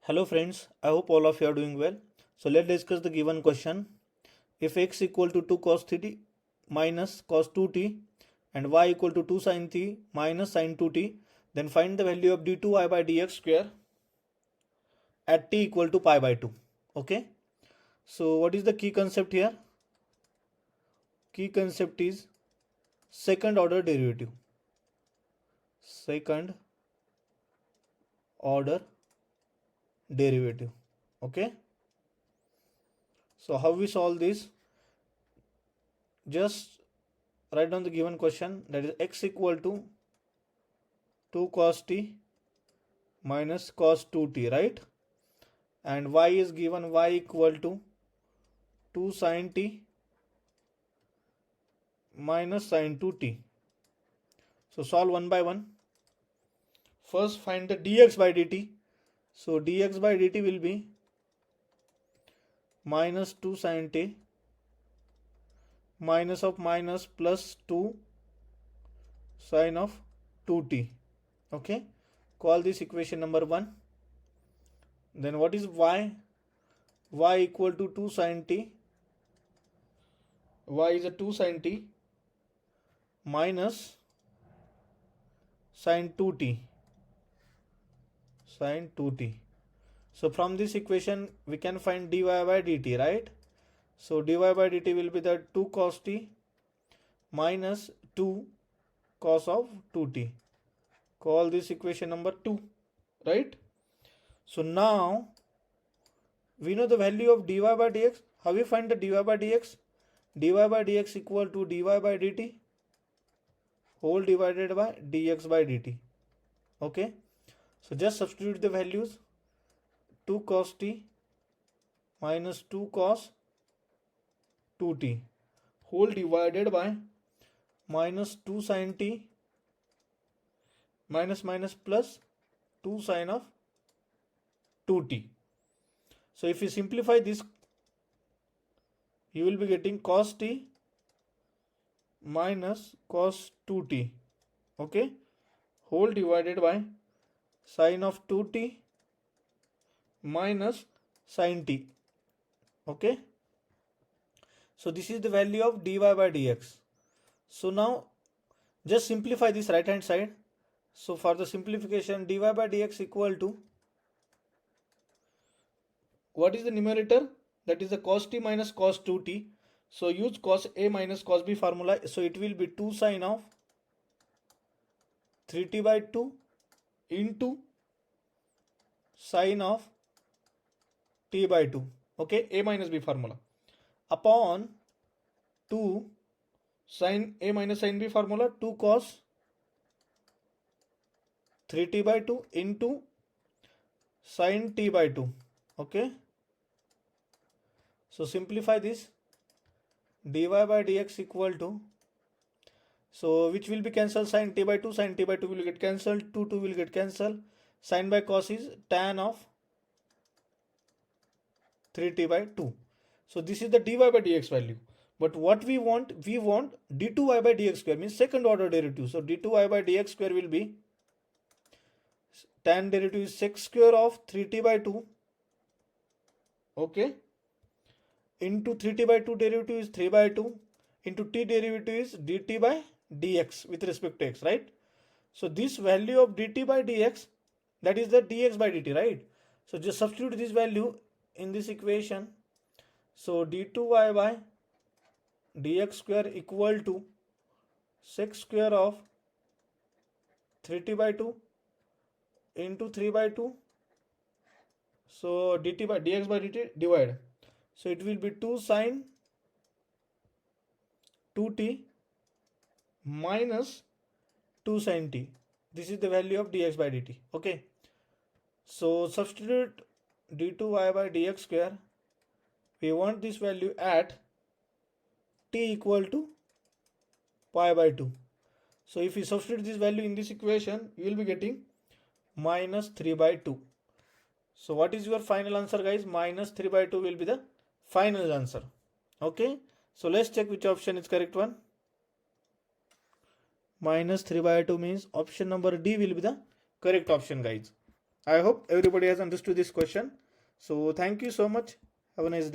Hello friends, I hope all of you are doing well. So let's discuss the given question. If x equal to 2 cos 3t minus cos 2t and y equal to 2 sin t minus sin 2t, then find the value of d2y by dx square at t equal to pi by 2. Okay. So what is the key concept here? Key concept is second order derivative. Second order derivative. Okay. So how we solve this? Just write down the given question, that is x equal to 2 cos t minus cos 2t, right? And y is given y equal to 2 sin t minus sin 2t. So solve one by one. First find the dx by dt. So dx by dt will be minus 2 sin t minus of minus plus 2 sin of 2t. Okay. Call this equation number 1. Then what is y? Y equal to 2 sin t. Y is a 2 sin t minus sin 2t. Sin 2t. So from this equation we can find dy by dt, right? So dy by dt will be the 2 cos t minus 2 cos of 2t. Call this equation number 2, right? So now we know the value of dy by dx. How we find the dy by dx? Dy by dx equal to dy by dt whole divided by dx by dt. Okay. So just substitute the values. 2 cos t minus 2 cos 2t whole divided by minus 2 sin t minus minus plus 2 sin of 2t. So if you simplify this, you will be getting cos t minus cos 2t, okay, whole divided by sin of 2t minus sin t. Okay. So this is the value of dy by dx. So now just simplify this right hand side. So for the simplification, dy by dx equal to, what is the numerator? That is the cos t minus cos 2t. So use cos a minus cos b formula. So it will be 2 sin of 3t by 2 into sin of t by 2. Okay, a minus b formula upon 2 sin a minus sin b formula, 2 cos 3t by 2 into sin t by 2. Okay. So simplify this. Dy by dx equal to, so which will be cancelled? Sin t by 2 will get cancelled, 2 will get cancelled. Sin by cos is tan of 3t by 2. So this is the dy by dx value. But what we want d2y by dx square, means second order derivative. So d2y by dx square will be tan derivative is sec square of 3t by 2, okay, into 3t by 2 derivative is 3 by 2 into t derivative is dt by dx with respect to x, right? So this value of dt by dx, that is the dx by dt, right? So just substitute this value in this equation. So d2y by dx square equal to sec square of 3t by 2 into 3 by 2. So dt by dx by dt divide. So it will be 2 sin 2t minus 2 sin t. This is the value of dx by dt. Okay. So substitute d2y by dx square. We want this value at t equal to pi by 2. So if you substitute this value in this equation, you will be getting minus 3 by 2. So what is your final answer, guys? Minus 3 by 2 will be the final answer. Okay. So let's check which option is correct one. Minus 3 by 2 means option number D will be the correct option, guys. I hope everybody has understood this question. So thank you so much. Have a nice day.